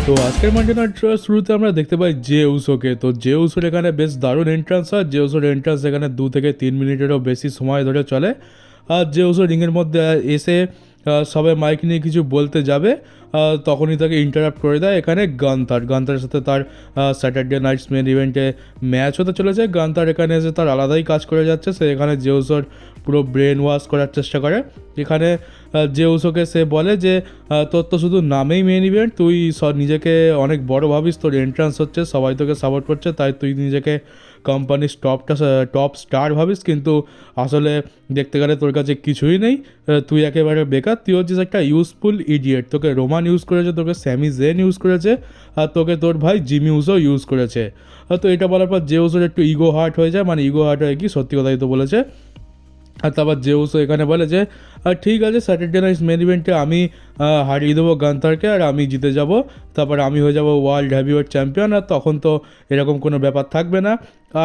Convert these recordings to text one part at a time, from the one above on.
তো আজকের Monday night শুরুতে আমরা দেখতে পাই জে উসোকে। তো জে উসোর এখানে বেশ দারুণ এন্ট্রান্স হয়। জে উসোর এন্ট্রান্স এখানে 2 থেকে 3 মিনিটেরও বেশি সময় ধরে চলে। আর জে উসো রিংয়ের মধ্যে এসে সবাই মাইক নিয়ে কিছু বলতে যাবে, তখনই তাকে ইন্টারাপ্ট করে দেয় এখানে গান্তারের সাথে তার স্যাটারডে নাইটস মেন ইভেন্টে ম্যাচ হতে চলেছে। গান্তার এখানে এসে তার আলাদাই কাজ করে যাচ্ছে। সে এখানে জে উসোর পুরো ব্রেন ওয়াশ করার চেষ্টা করে। এখানে জে উসোকে সে বলে যে তোর তো শুধু নামেই মেন ইভেন্ট, তুই নিজেকে অনেক বড় ভাবিস, তোর এন্ট্রান্স হচ্ছে, সবাই তোকে সাপোর্ট করছে, তাই তুই নিজেকে কোম্পানির টপ স্টার ভাবিস, কিন্তু আসলে দেখতে গেলে তোর কাছে কিছুই নেই। তুই একেবারে বেকার, তুই হচ্ছিস একটা ইউজফুল ইডিয়েট। তোকে রোমান ইউজ করেছে, তোকে স্যামি জেন ইউজ করেছে, আর তোকে তোর ভাই জিমি উসো ইউজ করেছে। তো এটা বলার পর জে উসোর একটু ইগো হার্ট হয়ে যায়, মানে ইগো হার্ট হয়ে কি, সত্যি কথাই তো বলেছে। আর তারপর জে উসো এখানে বলে যে ঠিক আছে, স্যাটারডে নাইট মেন ইভেন্টে আমি হারিয়ে দেবো গান্তারকে আর আমি জিতে যাব, তারপর আমি হয়ে যাব ওয়ার্ল্ড হেভিওয়েট চ্যাম্পিয়ন, আর তখন তো এরকম কোনো ব্যাপার থাকবে না।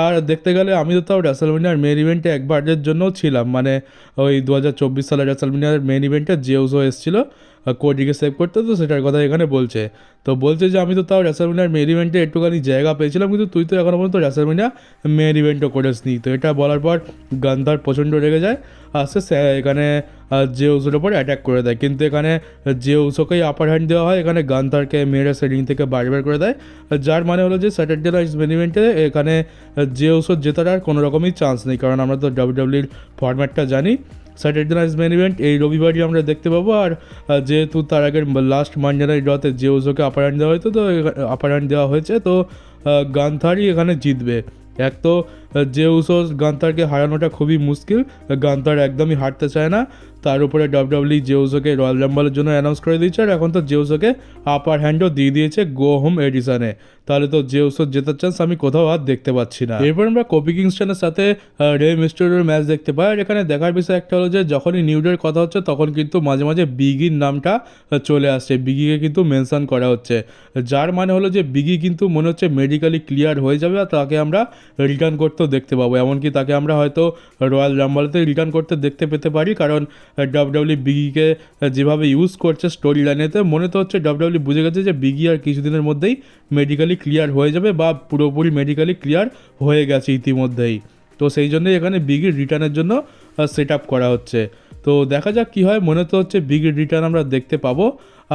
আর দেখতে গেলে আমি তো তাও রেসলম্যানিয়ার মেন ইভেন্টে একবারের জন্যও ছিলাম, মানে ওই 2024 সালের রেসলম্যানিয়ার মেন ইভেন্টে জে উসো এসেছিলো কোডিকে সেভ করতে, তো সেটার কথা এখানে বলছে। তো বলছে যে আমি তো তাও রেসলম্যানিয়ার মেন ইভেন্টে একটুখানি জায়গা পেয়েছিলাম, কিন্তু তুই তো এখনও পর্যন্ত রেসলম্যানিয়া মেন ইভেন্টও করিসনি। তো এটা বলার পর গান্ধার প্রচণ্ড রেগে যায়, আর সে এখানে জে উসোর ওপর অ্যাটাক করে দেয়। কিন্তু এখানে জে উসোকেই আপার হ্যান্ড দেওয়া হয়, এখানে গান্ধারকে মেরে সে রিং থেকে বার করে দেয়। যার মানে হলো যে স্যাটারডে নাইট মেন ইভেন্টে এখানে জে উসোর জেতার আর কোনো রকমই চান্স নেই, কারণ আমরা তো ডাব্লিউডাব্লিউর ফরম্যাটটা জানি। স্যাটারডে নাইট মেন ইভেন্ট এই রবিবারই আমরা দেখতে পাবো। আর যেহেতু তার আগের লাস্ট মানডে নাইট ড্রতে জে উসোকে আপার হ্যান্ড দেওয়া হতো, তো আপার হ্যান্ড দেওয়া হয়েছে, তো গান্থারই এখানে জিতবে। এক তো জে উসো গান্তারকে হারানোটা খুবই মুশকিল, গান্তার একদমই হারতে চায় না, তার উপরে ডাব্লিউডাব্লিউ জে উসোকে রয়্যাল রাম্বলের জন্য অ্যানাউন্স করে দিয়েছে, আর এখন তো জে উসোকে আপার হ্যান্ডও দিয়ে দিয়েছে গো হোম এডিশনে। তাহলে তো জে উসোর জেতার চান্স আমি কোথাও আর দেখতে পাচ্ছি না। এরপর আমরা কোফি কিংস্টনের সাথে রে মিস্টেরিওর ম্যাচ দেখতে পাই। আর এখানে দেখার বিষয় একটা হলো যে যখনই নিউডের কথা হচ্ছে তখন কিন্তু মাঝে মাঝে বিগির নামটা চলে আসছে, বিগিকে কিন্তু মেনশন করা হচ্ছে, যার মানে হলো যে বিগি কিন্তু মনে হচ্ছে মেডিকেলি ক্লিয়ার হয়ে যাবে, আর তাকে আমরা রিটার্ন করতেও দেখতে পাবো। এমনকি তাকে আমরা হয়তো রয়্যাল রাম্বলতে রিটার্ন করতে দেখতে পেতে পারি, কারণ ডাব্লিউডাব্লিউ বিগিকে যেভাবে ইউজ করছে স্টোরি লাইনেতে, মনে তো হচ্ছে ডাব্লিউডাব্লিউ বুঝে গেছে যে বিগি আর কিছুদিনের মধ্যেই মেডিকেলি ক্লিয়ার হয়ে যাবে, বা পুরোপুরি মেডিকেলি ক্লিয়ার হয়ে গেছে ইতিমধ্যেই। তো সেই জন্যই এখানে বিগির রিটার্নের জন্য সেট আপ করা হচ্ছে। তো দেখা যাক কী হয়, মনে তো হচ্ছে বিগির রিটার্ন আমরা দেখতে পাবো।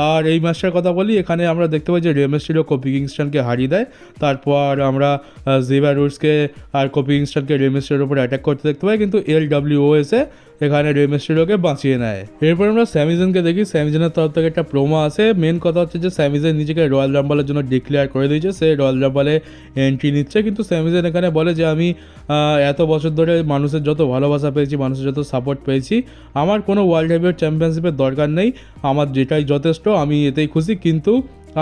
আর এই ম্যাচটার কথা বলি, এখানে আমরা দেখতে পাই যে রে মিস্টেরিও কোফি কিংস্টনকে হারিয়ে দেয়। তারপর আমরা জেভিয়ার উডসকে আর কোফি কিংস্টনকে রে মিস্টেরিওর উপর অ্যাটাক করতে দেখতে পাই, কিন্তু এলডব্লিউও এসে এখানে রে মিস্টেরিওকে বাঁচিয়ে নেয়। এরপর আমরা স্যামিজেনকে দেখি, স্যামিজেনের তরফ থেকে একটা প্রোমো আসে। মেন কথা হচ্ছে যে স্যামিজেন নিজেকে রয়্যাল রাম্বলের জন্য ডিক্লেয়ার করে দিয়েছে, সে রয়্যাল রাম্বলে এন্ট্রি নিচ্ছে। কিন্তু স্যামিজেন এখানে বলে যে আমি এত বছর ধরে মানুষের যত ভালোবাসা পেয়েছি, মানুষের যত সাপোর্ট পেয়েছি, আমার কোনো ওয়ার্ল্ড হেভিওয়েট চ্যাম্পিয়নশিপের দরকার নেই, আমার যেটাই যথেষ্ট, আমি এতেই খুশি। কিন্তু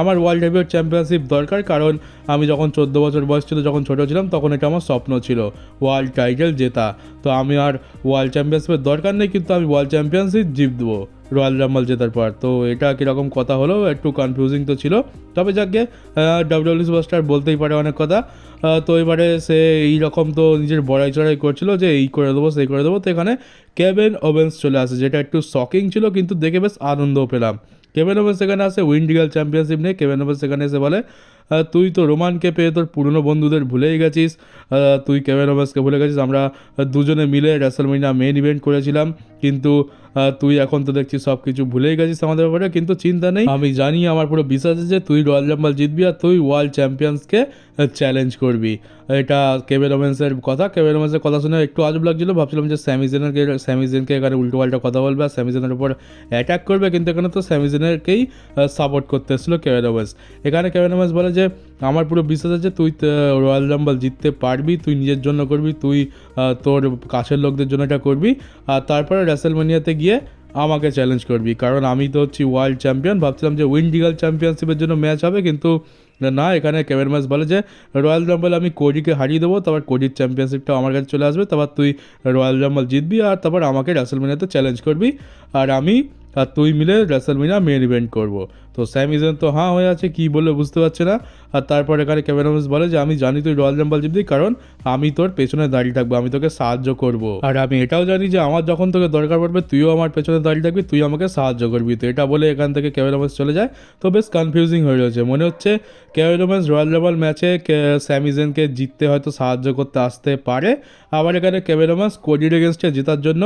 আমার ওয়ার্ল্ড হেভিওয়েট চ্যাম্পিয়নশিপ দরকার, কারণ আমি যখন 14 বছর বয়স ছিল, যখন ছোটো ছিলাম, তখন এটা আমার স্বপ্ন ছিল ওয়ার্ল্ড টাইটেল জেতা। তো আমি আর ওয়ার্ল্ড চ্যাম্পিয়নশিপের দরকার নেই, কিন্তু আমি ওয়ার্ল্ড চ্যাম্পিয়নশিপ জিতবো রয়্যাল রাম্বল জেতার পর। তো এটা কীরকম কথা হলো, একটু কনফিউজিং তো ছিল, তবে যাকে ডাব্লিউডাব্লিউ সুপারস্টার বলতেই পারে অনেক কথা। তো এবারে সে এইরকম তো নিজের বড়াই চড়াই করছিল যে এই করে দেবো সেই করে দেবো। তো এখানে কেভিন ওভেন্স চলে আসে, যেটা একটু শকিং ছিল, কিন্তু দেখে বেশ আনন্দও পেলাম। কেভিন ওভেন্স সেখানে আসে উইন্ড রিগাল চ্যাম্পিয়নশিপ নিয়ে। কেভিন ওভেন্স সেখানে এসে বলে তুই তো রোমানকে পেয়ে তোর পুরনো বন্ধুদের ভুলেই গেছিস, তুই কেভিন ওভেন্সকে ভুলে গেছিস, আমরা দুজনে মিলে রেসলম্যানিয়া মেন ইভেন্ট করেছিলাম, কিন্তু তুই এখন তো দেখছিস সব কিছু ভুলেই গেছিস আমাদের ব্যাপারে। কিন্তু চিন্তা নেই, আমি জানি, আমার পুরো বিশ্বাস আছে যে তুই রয়্যাল রাম্বল জিতবি আর তুই ওয়ার্ল্ড চ্যাম্পিয়ন্সকে চ্যালেঞ্জ করবি। এটা কেভিন ওভেন্সের কথা। কেভিন ওভেন্সের কথা শুনে একটু আজব লাগছিল, ভাবছিলাম যে স্যামিজেনকে এখানে উল্টোপাল্টা কথা বলবে আর স্যামিজেনের উপর অ্যাটাক করবে, কিন্তু এখানে তো স্যামিজেনকেই সাপোর্ট করতে এসেছিলো কেভিন ওভেন্স। এখানে কেভিন ওভেন্স বলে যে আমার পুরো বিশ্বাস আছে তুই রয়্যাল রাম্বল জিততে পারবি, তুই নিজের জন্য করবি, তুই তোর কাছের লোকদের জন্য এটা করবি, আর তারপরে রেসলম্যানিয়াতে গিয়ে আমাকে চ্যালেঞ্জ করবি, কারণ আমি তো হচ্ছি ওয়ার্ল্ড চ্যাম্পিয়ন। ভাবছিলাম যে উইন্ড রিগাল চ্যাম্পিয়নশিপের জন্য ম্যাচ হবে, কিন্তু না, এখানে কেভিন ওভেন্স বলে যে রয়্যাল রাম্বল আমি কোডিকে হারিয়ে দেবো, তারপর কোডির চ্যাম্পিয়নশিপটাও আমার কাছে চলে আসবে, তারপর তুই রয়্যাল রাম্বল জিতবি, আর তারপর আমাকে রেসলম্যানিয়াতে চ্যালেঞ্জ করবি, আর তুই মিলে রেসলম্যানিয়া মেন ইভেন্ট করবো। তো স্যামি জেন তো হ্যাঁ হয়ে আছে, কী বললে বুঝতে পারছে না। আর তারপর এখানে কেভিন ওমেন্স বলে যে আমি জানি তুই রয়্যাল রাম্বল জিতবি, কারণ আমি তোর পেছনে দাঁড়িয়ে থাকবো, আমি তোকে সাহায্য করব। আর আমি এটাও জানি যে আমার যখন তোকে দরকার পড়বে তুইও আমার পেছনে দাঁড়িয়ে থাকবি, তুই আমাকে সাহায্য করবি। তো এটা বলে এখান থেকে কেভিন ওমেন্স চলে যায়। তো বেশ কনফিউজিং হয়ে রয়েছে, মনে হচ্ছে কেভিন ওমেন্স রয়্যাল রাম্বল ম্যাচে স্যামি জেনকে জিততে হয়তো সাহায্য করতে আসতে পারে। আবার এখানে কেভিন ওমেন্স কোডির এগেনস্টে জেতার জন্য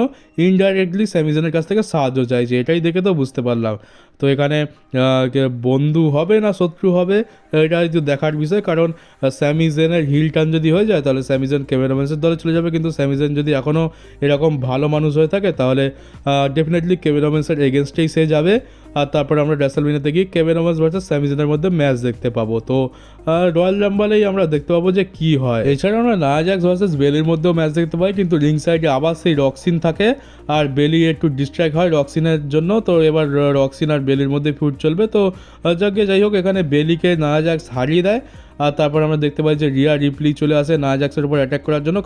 ইনডাইরেক্টলি স্যামি জেনের কাছ থেকে সাহায্য চাইছে, এটাই দেখে তো বুঝতে পারলাম। তো এখানে বন্ধু হবে না শত্রু হবে এটা একটু দেখার বিষয়, কারণ স্যামি জেনের হিল টার্ন যদি হয়ে যায় তাহলে স্যামি জেন কেভিন ওমেন্সের দলে চলে যাবে, কিন্তু স্যামি জেন যদি এখনও এরকম ভালো মানুষ হয়ে থাকে তাহলে ডেফিনেটলি কেভিন ওমেন্সের এগেনস্টেই সে যাবে। আর তারপর আমরা রেসলমেনিয়াতে গিয়ে কেভিন ওমেন্স ভার্সেস স্যামি জেনের মধ্যে ম্যাচ দেখতে পাবো। তো রয়্যাল রাম্বলেই আমরা দেখতে পাবো যে কী হয়। এছাড়াও আমরা নায়া জ্যাক্স ভার্সেস বেলির মধ্যেও ম্যাচ দেখতে পাই, কিন্তু রিং সাইডে আবার সেই রক্সিন থাকে আর বেলি একটু ডিস্ট্র্যাক্ট হয় রক্সিনের জন্য। তো এবার রক্সিন আর বেলির মধ্যে ফিউড চলবে। তো যাই হোক এখানে বেলিকে নায়া জ্যাক্স হারিয়ে দেয়। আর তারপর আমরা দেখতে পাই যে রিয়া রিপ্লি চলে আসে নায়া জ্যাক্সের উপর অ্যাটাক করার জন্য,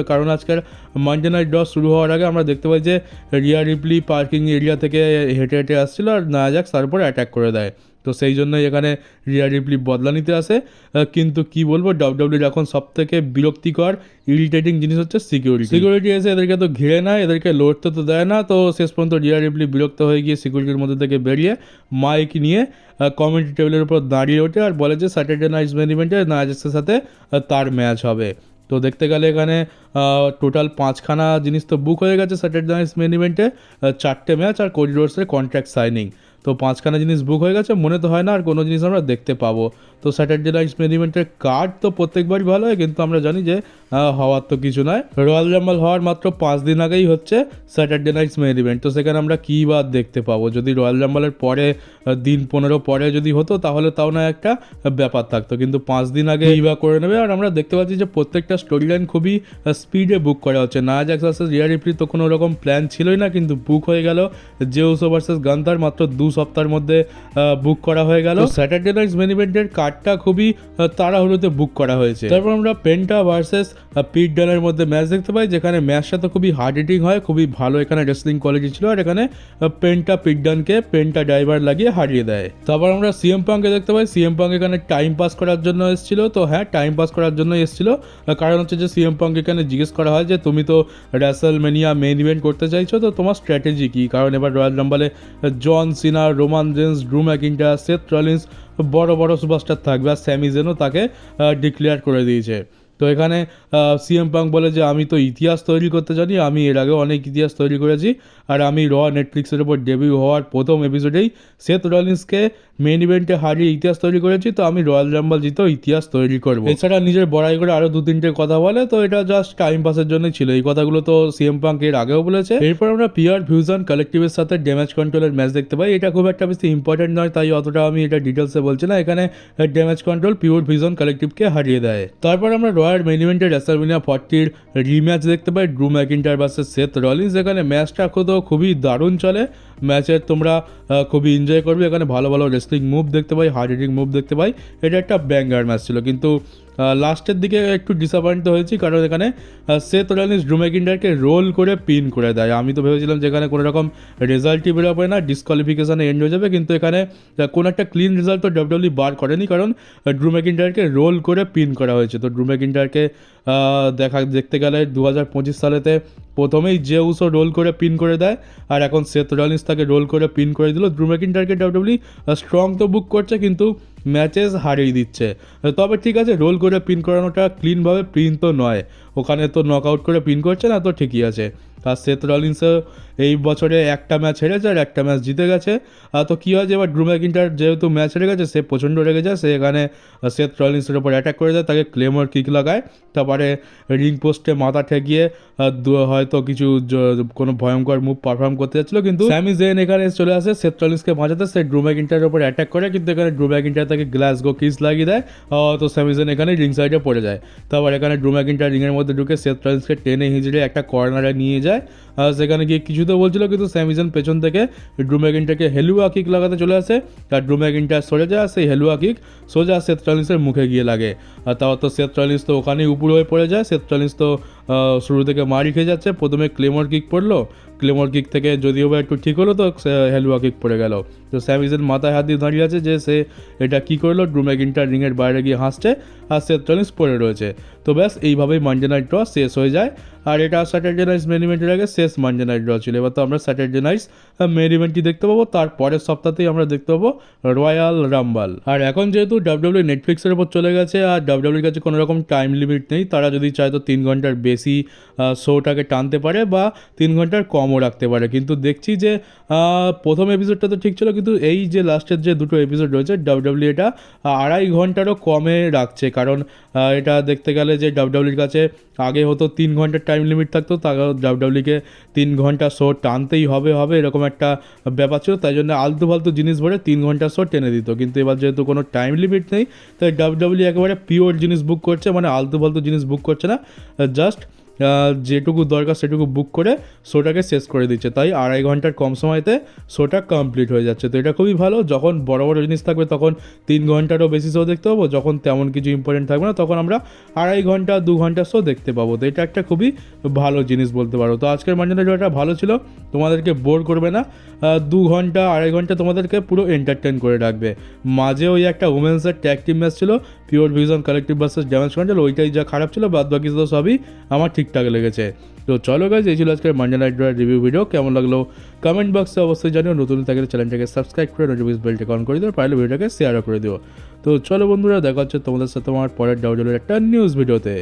কারণ আজকের মানডে নাইট ড্র শুরু হওয়ার আগে আমরা দেখতে পাই যে রিয়া রিপ্লি পার্কিং এরিয়া থেকে হেঁটে হেঁটে আসছিল আর নায়া জ্যাক্স তার উপর অ্যাটাক করে দেয়। তো সেই জন্যই এখানে রিয়া রিপ্লি বদলা নিতে আসে। কিন্তু কি বলবো, ডাব্লিউডাব্লিউর এখন সবথেকে বিরক্তিকর ইরিটেটিং জিনিস হচ্ছে সিকিউরিটি এসে এদেরকে তো ঘিরে নেয়, এদেরকে লড়তে তো দেয় না। তো শেষ পর্যন্ত রিয়া রিপ্লি বিরক্ত হয়ে গিয়ে সিকিউরিটির মধ্যে থেকে বেরিয়ে মাইক নিয়ে কমেন্ট্রি টেবিলের উপর দাঁড়িয়ে ওঠে আর বলে যে স্যাটারডে নাইট মেন ইভেন্টে নায়া জ্যাক্সের সাথে তার ম্যাচ হবে। তো দেখতে গেলে এখানে টোটাল 5খানা জিনিস তো বুক হয়ে গেছে স্যাটারডে নাইট মেন ইভেন্টে, 4টে ম্যাচ আর কোডি রোডসের কন্ট্রাক্ট সাইনিং। তো 5খানা জিনিস বুক হয়ে গেছে, মনে তো হয় না আর কোনো জিনিস আমরা দেখতে পাবো। তো স্যাটারডে নাইট মেন ইভেন্টের কার্ড তো প্রত্যেকবারই ভালো হয়, কিন্তু আমরা জানি যে হওয়ার তো কিছু নয়। রয়্যাল রাম্বল হওয়ার মাত্র 5 দিন আগেই হচ্ছে স্যাটারডে নাইট মেন ইভেন্ট। তো সেখানে আমরা কী বা দেখতে পাবো, যদি রয়্যাল রাম্বলের পরে দিন 15 পরে যদি হতো তাহলে তাও না একটা ব্যাপার থাকতো, কিন্তু 5 দিন আগে কী বা করে নেবে। আর আমরা দেখতে পাচ্ছি যে প্রত্যেকটা স্টোরি লাইন খুবই স্পিডে বুক করা হচ্ছে। নায়া জ্যাক্স ভার্সেস রিয়া রিপ্লি তো কোনো রকম প্ল্যান ছিলই না, কিন্তু বুক হয়ে গেল। জে উসো ভার্সেস গান্থার মাত্র 2 সপ্তাহের মধ্যে বুক করা হয়ে গেল। স্যাটারডে নাইট মেন ইভেন্টের কার্ডটা খুবই তাড়াহুড়োতে বুক করা হয়েছে। তারপর আমরা পেন্টা ভার্সেস পিট ডানের মধ্যে ম্যাচ দেখতে পাই, যেখানে ম্যাচটা তো খুবই হার্ড হিটিং হয়, খুবই ভালো এখানে রেসলিং কোয়ালিটি ছিল। আর এখানে পেন্টা পিট ডানকে পেন্টা ড্রাইভার লাগিয়ে হারিয়ে দেয়। তারপর আমরা সিএম পাঙ্কে দেখতে পাই, সিএম পাঙ্ক এখানে টাইম পাস করার জন্য এসেছিল। তো হ্যাঁ, টাইম পাস করার জন্য এসেছিল, কারণ হচ্ছে যে সিএম পাঙ্ক এখানে জিজ্ঞেস করা হয় যে তুমি তো রেসলমেনিয়া মেইন ইভেন্ট করতে চাইছো, তো তোমার স্ট্র্যাটেজি কী? কারণ এবার রয়্যাল রাম্বলে জন সিনা, রোমান রেন্স, ড্রু ম্যাকিন্টায়ার, সেথ রলিন্স বড় বড় সুপারস্টার থাকবে, আর স্যামি জেনও তাকে ডিক্লেয়ার করে দিয়েছে। তো এখানে সিএম পাঙ্ক বলে যে আমি তো ইতিহাস তৈরি করতে জানি, আমি এর আগে অনেক ইতিহাস তৈরি করেছি, আর আমি নেটফ্লিক্সের উপর ডেবিউ হওয়ার প্রথম এপিসোডেই সেথ রলিন্সকে মেইন ইভেন্টে হারিয়ে ইতিহাস তৈরি করেছি, তো আমি রয়্যাল রাম্বল জিতেও ইতিহাস তৈরি করবো। এছাড়া নিজের বড়াই করে আরও 2-3টে কথা বলে, তো এটা জাস্ট টাইম পাসের জন্যই ছিল। এই কথাগুলো তো সিএম পাঙ্ক এর আগেও বলেছে। এরপর আমরা পিয়ার ফিউজন কালেকটিভের সাথে ড্যামেজ কন্ট্রোলের ম্যাচ দেখতে পাই। এটা খুব একটা বেশি ইম্পর্টেন্ট নয়, তাই অতটা আমি এটা ডিটেলসে বলছি না। এখানে ড্যামেজ কন্ট্রোল পিওর ফিউজন কালেকটিভকে হারিয়ে দেয়। তারপর আমরা রয়্যাল মেইন ইভেন্টে রেসলমেনিয়া 40 রিম্যাচ দেখতে পাই, ড্রু ম্যাকিন্টায়ার ভার্সেস সেথ রলিন্স। এখানে ম্যাচটা খুবই দারুণ চলে, ম্যাচের তোমরা খুবই এনজয় করবে। এখানে ভালো ভালো রেসলিং মুভ দেখতে পাই, হার্ড হিটিং মুভ দেখতে পাই। এটা একটা ব্যাঙ্গার ম্যাচ ছিল, কিন্তু লাস্টের দিকে একটু ডিসঅ্যাপয়েন্ট হয়েছি, কারণ এখানে সেথ রলিন্স ড্রু ম্যাকিন্টায়ারকে রোল করে পিন করে দেয়। আমি তো ভেবেছিলাম যে এখানে কোনো রকম রেজাল্টই বেরোবে না, ডিসকোয়ালিফিকেশানে এন্ড হয়ে যাবে, কিন্তু এখানে কোনো একটা ক্লিন রেজাল্ট তো ডাব্লিউডাব্লিউ বার করেনি, কারণ ড্রু ম্যাকিন্টায়ারকে রোল করে পিন করা হয়েছে। তো ড্রু ম্যাকিন্টায়ারকে দেখতে গেলে 2025 সালেতে প্রথমেই জে উসো রোল করে পিন করে দেয়, আর এখন সেথ রলিন্স তাকে রোল করে পিন করে দিল। ড্রু ম্যাকিন্টায়ারকে ডাব্লিউডাব্লিউ স্ট্রং তো বুক করছে, কিন্তু ম্যাচেস হারিয়ে দিচ্ছে। তবে ঠিক আছে, রোল করে পিন করানোটা ক্লিনভাবে পিন তো নয়, ওখানে তো নক আউট করে পিন করছে না, তো ঠিকই আছে। আর সেথ রলিন্সও এই বছরে একটা ম্যাচ হেরেছে আর একটা ম্যাচ জিতে গেছে। তো কী হয় যে এবার ড্রু ম্যাকিন্টায়ার যেহেতু ম্যাচ হেরে গেছে, সে প্রচণ্ড রেগে যায়, সে এখানে সেথ রলিন্সের ওপর অ্যাটাক করে দেয়, তাকে ক্লেমর কিক লাগায়, তারপরে রিং পোস্টে মাথা ঠেকিয়ে হয়তো কিছু কোনো ভয়ঙ্কর মুভ পারফর্ম করতে যাচ্ছিলো, কিন্তু স্যামি জেন এখানে চলে আসে সেথ রলিন্সকে বাঁচাতে। সে ড্রু ম্যাকিন্টায়ারের ওপর অ্যাটাক করে, কিন্তু এখানে ড্রু ম্যাকিন্টায়ার তাকে গ্লাসগো কিস লাগিয়ে দেয়। তো স্যামি জেন এখানে রিং সাইডে পড়ে যায়। তারপর এখানে ড্রু ম্যাকিন্টায়ার রিংয়ের মধ্যে ঢুকে সেথ রলিন্সকে টেনে হিঁচড়ে একটা কর্নারে নিয়ে যায়। সেখানে গিয়ে কিছু তো বলছিল, কিন্তু স্যামি জেন পেছন থেকে ড্রু ম্যাকিন্টায়ারকে হেলুয়া কিক লাগাতে চলে আসে, আর ড্রু ম্যাকিন্টায়ার সরে যায়, সেই হেলুয়া কিক সোজা সেথ রলিন্সের মুখে গিয়ে লাগে। আর তাও তো সেথ রলিন্স তো ওখানেই উপর হয়ে পড়ে যায়। সেথ রলিন্স তো শুরু থেকে মারি খেয়ে যাচ্ছে, প্রথমে ক্লেমর কিক পড়লো, ক্লেমর কিক থেকে যদিও বা একটু ঠিক হলো, তো হেলুয়া কিক পড়ে গেল। তো স্যামি জান মাথায় হাত দিয়ে দাঁড়িয়ে আছে যে সে এটা কী করলো, ড্রু ম্যাকিন্টায়ার রিংয়ের বাইরে গিয়ে হাসছে আর সেথ রলিন্স পড়ে রয়েছে। তো ব্যাস এইভাবেই মানডে নাইট ড্র শেষ হয়ে যায়। আর এটা স্যাটারডে নাইট মেন ইভেন্টের আগে শেষ মানডে নাইট ড্র ছিল। এবার তো আমরা স্যাটারডে নাইট মেন ইভেন্টটি দেখতে পাবো, তার পরের সপ্তাহতেই আমরা দেখতে পাবো রয়্যাল রাম্বাল। আর এখন যেহেতু ডাব্লিউডাব্লিউ নেটফ্লিক্সের উপর চলে গেছে আর ডাব্লিউডাব্লিউর কাছে কোনো রকম টাইম লিমিট নেই, তারা যদি চায় তো 3 ঘন্টার বেশি শোটাকে টানতে পারে বা 3 ঘন্টার কমও রাখতে পারে। কিন্তু দেখছি যে প্রথম এপিসোডটা তো ঠিক ছিল, কিন্তু এই যে লাস্টের যে দুটো এপিসোড রয়েছে ডাব্লিউডাব্লিউ এটা 2.5 ঘন্টারও কমে রাখছে। কারণ এটা দেখতে গেলে যে ডাব্লিউডাব্লিউর কাছে আগে হতো 3 ঘন্টার টাইম লিমিট থাকতো, তার ডাব্লিউডাব্লিউকে 3 ঘন্টা শো টানতেই হবে এরকম একটা ব্যাপার ছিল। তাই জন্য আলতু ফালতু জিনিস ভরে 3 ঘন্টা শো টেনে দিত। কিন্তু এবার যেহেতু কোনো টাইম লিমিট নেই, তাই ডাব্লিউডাব্লিউ একেবারে পিওর জিনিস বুক করছে, মানে আলতু ফালতু জিনিস বুক করছে না, জাস্ট যেটুকু দরকার সেটুকু বুক করে শোটাকে শেষ করে দিচ্ছে। তাই 2.5 ঘন্টার কম সময়তে শোটা কমপ্লিট হয়ে যাচ্ছে। তো এটা খুবই ভালো। যখন বড় বড় জিনিস থাকবে তখন 3 ঘন্টারও বেশি শো দেখতে পাবো, যখন তেমন কিছু ইম্পর্টেন্ট থাকবে না তখন আমরা 2.5 ঘন্টা 2 ঘন্টা শো দেখতে পাবো। তো এটা একটা খুবই ভালো জিনিস বলতে পারো। তো আজকের মানডে নাইট ড্রটা ভালো ছিল, তোমাদেরকে বোর করবে না, 2 ঘন্টা 2.5 ঘন্টা তোমাদেরকে পুরো এন্টারটেন করে রাখবে। মাঝে ওই একটা উমেন্সের ট্যাগ টিম ম্যাচ ছিল, pure vision collective versus damage control, ওইটাই যা খারাপ ছিল, বাদ বাকি তো সবই আমার ঠিকঠাক লেগেছে। তো চলো গাইজ, এই ছিল আজকের মানডে নাইট ড্রয়ের রিভিউ ভিডিও। কেমন লাগলো কমেন্ট বক্সে অবশ্যই জানিও। নতুন থাকলে চ্যানেলটাকে সাবস্ক্রাইব করে নোটিফিকেশন বেলটা অন করে দিও, পারলে ভিডিওটাকে শেয়ারও করে দিও। তো চলো বন্ধুরা, দেখা হচ্ছে তোমাদের সাথে আমার পরের ডাউডলের একটা নিউজ ভিডিওতে।